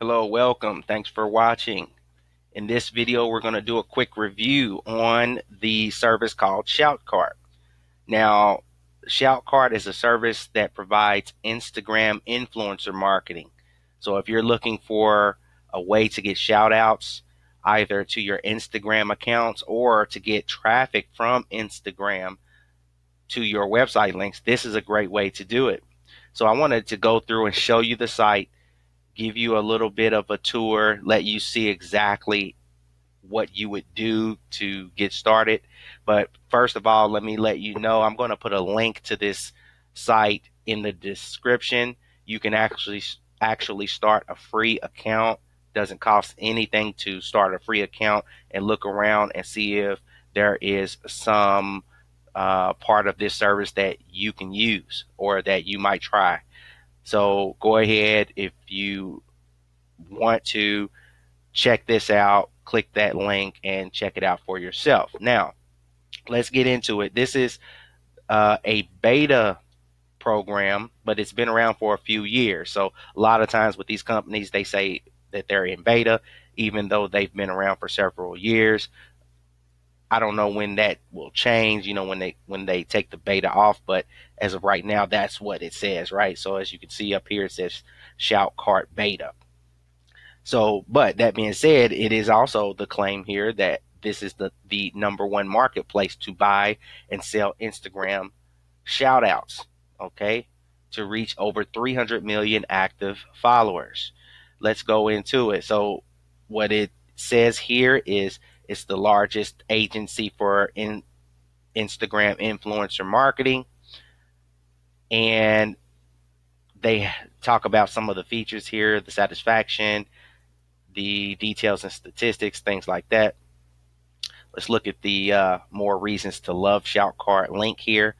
Hello, welcome. Thanks for watching. In this video, we're going to do a quick review on the service called Shoutcart. Now, Shoutcart is a service that provides Instagram influencer marketing. So if you're looking for a way to get shoutouts either to your Instagram accounts or to get traffic from Instagram to your website links, this is a great way to do it. So I wanted to go through and show you the site, give you a little bit of a tour, let you see exactly what you would do to get started. But first of all, let me let you know I'm going to put a link to this site in the description. You can actually start a free account. Doesn't cost anything to start a free account and look around and see if there is some part of this service that you can use or that you might try. So go ahead, if you want to check this out, click that link and check it out for yourself. Now, let's get into it. This is a beta program, but it's been around for a few years. So a lot of times with these companies, they say that they're in beta, even though they've been around for several years. I don't know when that will change, when they take the beta off, but as of right now, that's what it says, right? So as you can see up here, it says Shoutcart beta. So, but that being said, it is also the claim here that this is the #1 marketplace to buy and sell Instagram shoutouts, okay, to reach over 300 million active followers. Let's go into it. So what it says here is it's the largest agency for Instagram influencer marketing, and they talk about some of the features here, the satisfaction, the details and statistics, things like that. Let's look at the more reasons to love Shoutcart link here.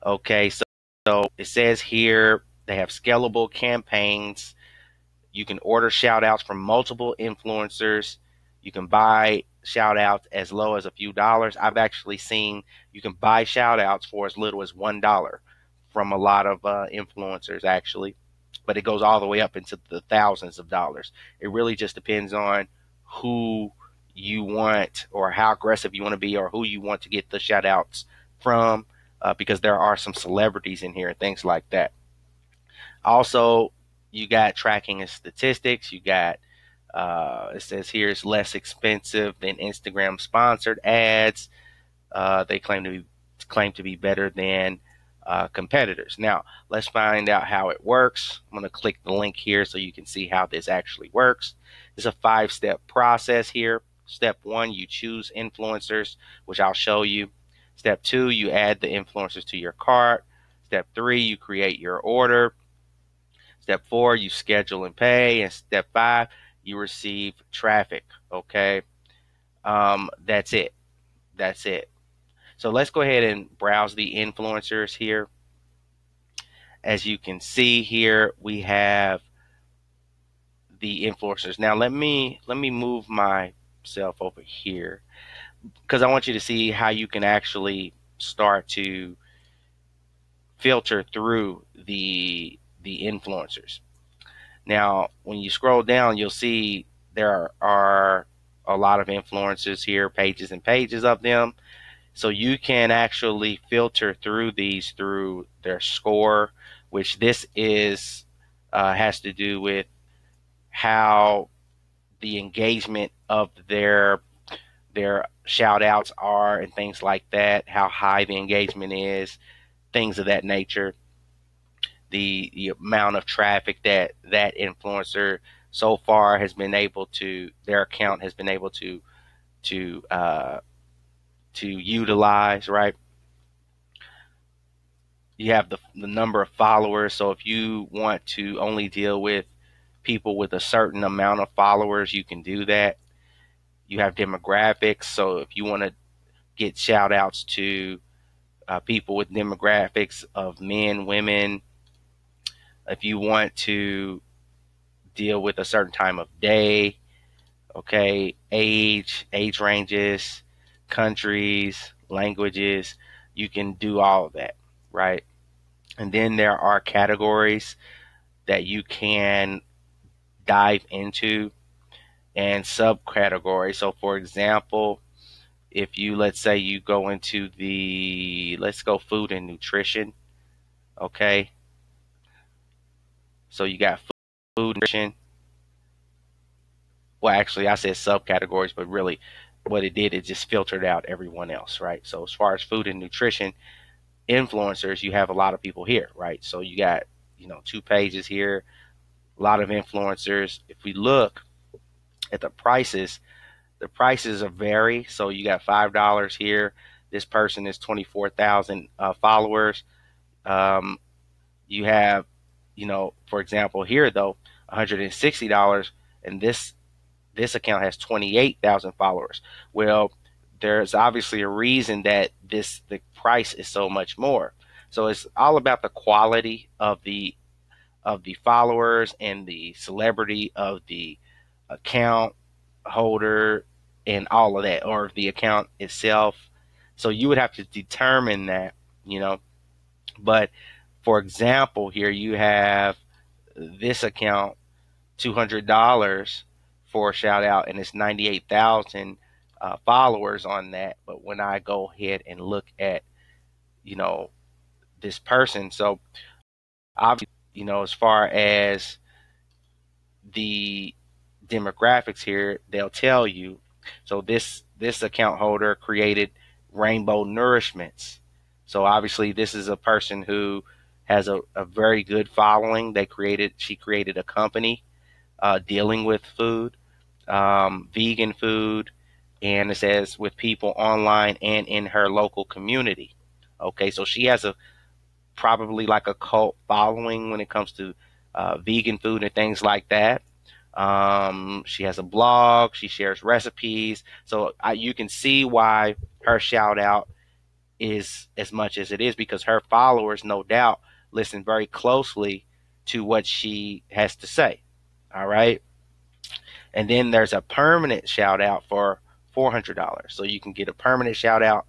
Okay, so it says here they have scalable campaigns. You can order shoutouts from multiple influencers. You can buy shoutouts as low as a few dollars. I've actually seen you can buy shoutouts for as little as $1 from a lot of influencers actually, but it goes all the way up into the thousands of dollars. It really just depends on who you want or how aggressive you want to be or who you want to get the shoutouts from, because there are some celebrities in here and things like that. Also, you got tracking and statistics. You got it says here it's less expensive than Instagram sponsored ads. They claim to be better than competitors. Now, let's find out how it works. I'm going to click the link here so you can see how this actually works. It's a 5-step process here. Step 1, you choose influencers, which I'll show you. Step 2, you add the influencers to your cart. Step 3, you create your order. Step 4, you schedule and pay. And step 5, you receive traffic. Okay, that's it. That's it. So let's go ahead and browse the influencers here. As you can see here, we have the influencers. Now let me move myself over here because I want you to see how you can actually start to filter through the influencers. Now, when you scroll down, you'll see there are a lot of influencers here, pages and pages of them. So you can actually filter through these through their score, which this is has to do with how the engagement of their shout outs are and things like that, how high the engagement is, things of that nature. The amount of traffic that influencer so far has been able to, their account has been able to utilize, right? You have the number of followers. So if you want to only deal with people with a certain amount of followers, you can do that. You have demographics. So if you want to get shout outs to people with demographics of men, women, if you want to deal with a certain time of day, okay, age ranges, countries, languages, you can do all of that, right? And then there are categories that you can dive into, and subcategories. So for example, if you, let's say you go into the, let's go food and nutrition. Okay. So you got food, nutrition. Well, actually I said subcategories, but really what it did, it just filtered out everyone else, right? So as far as food and nutrition influencers, you have a lot of people here, right? So you got, 2 pages here, a lot of influencers. If we look at the prices are vary. So you got $5 here. This person is 24,000 followers. You have, for example, here though, $160, and this account has 28,000 followers. Well, there's obviously a reason that the price is so much more. So it's all about the quality of the followers and the celebrity of the account holder and all of that, or the account itself. So you would have to determine that, but for example, here you have this account, $200 for a shout out, and it's 98,000 followers on that. But when I go ahead and look at, this person, so obviously, as far as the demographics here, they'll tell you. So this account holder created Rainbow Nourishments. So obviously this is a person who has a very good following. She created a company dealing with food, vegan food, and it says with people online and in her local community. Okay, so she has probably like a cult following when it comes to vegan food and things like that. She has a blog. She shares recipes. So you can see why her shout out is as much as it is, because her followers, no doubt, listen very closely to what she has to say. All right. And then there's a permanent shout out for $400. So you can get a permanent shout out,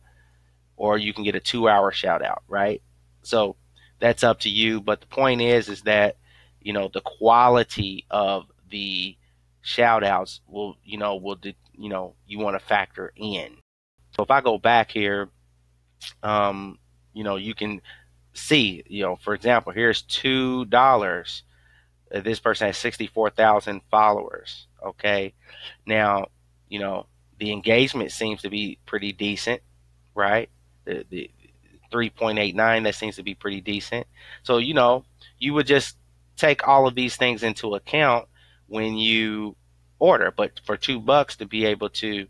or you can get a 2-hour shout out, right? So that's up to you. But the point is that, the quality of the shout outs will, you want to factor in. So if I go back here, you can see, for example, here's $2. This person has 64,000 followers. Okay. Now, the engagement seems to be pretty decent, right? The 3.89, that seems to be pretty decent. So, you would just take all of these things into account when you order. But for $2 to be able to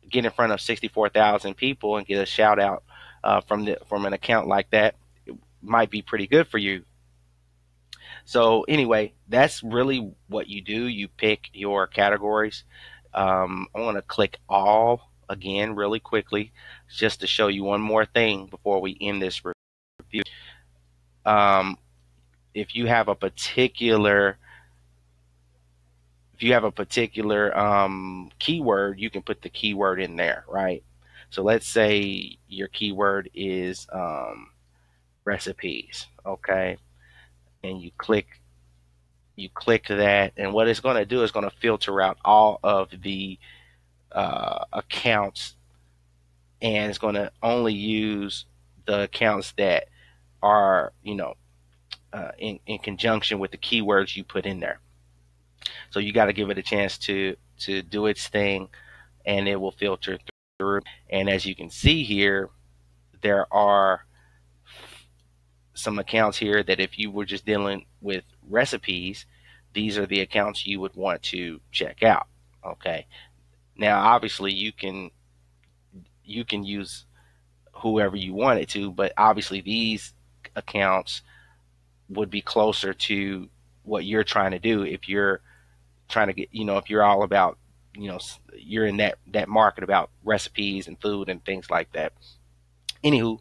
get in front of 64,000 people and get a shout out from an account like that, it might be pretty good for you. So anyway, that's really what you do. You pick your categories. I'm going to click all again really quickly, just to show you one more thing before we end this review. If you have a particular keyword, you can put the keyword in there, right? So let's say your keyword is recipes, okay? And you click that, and what it's going to do is going to filter out all of the accounts, and it's going to only use the accounts that are, in conjunction with the keywords you put in there. So you got to give it a chance to do its thing, and it will filter through. And as you can see here, there are some accounts here that if you were just dealing with recipes, these are the accounts you would want to check out. Okay. Now, obviously, you can use whoever you wanted to, but obviously these accounts would be closer to what you're trying to do. If you're trying to get, if you're all about, you're in that market about recipes and food and things like that. Anywho,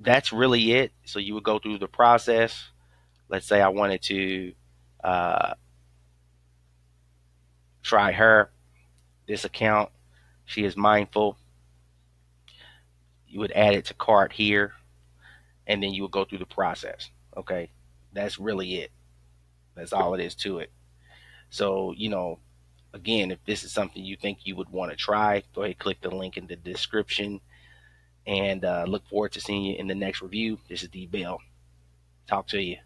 that's really it. So you would go through the process. Let's say I wanted to try this account. She is mindful. You would add it to cart here, and then you would go through the process. Okay, that's really it. That's all it is to it. So, you know, again, if this is something you think you would want to try, go ahead, click the link in the description, and look forward to seeing you in the next review. This is D Bell. Talk to you.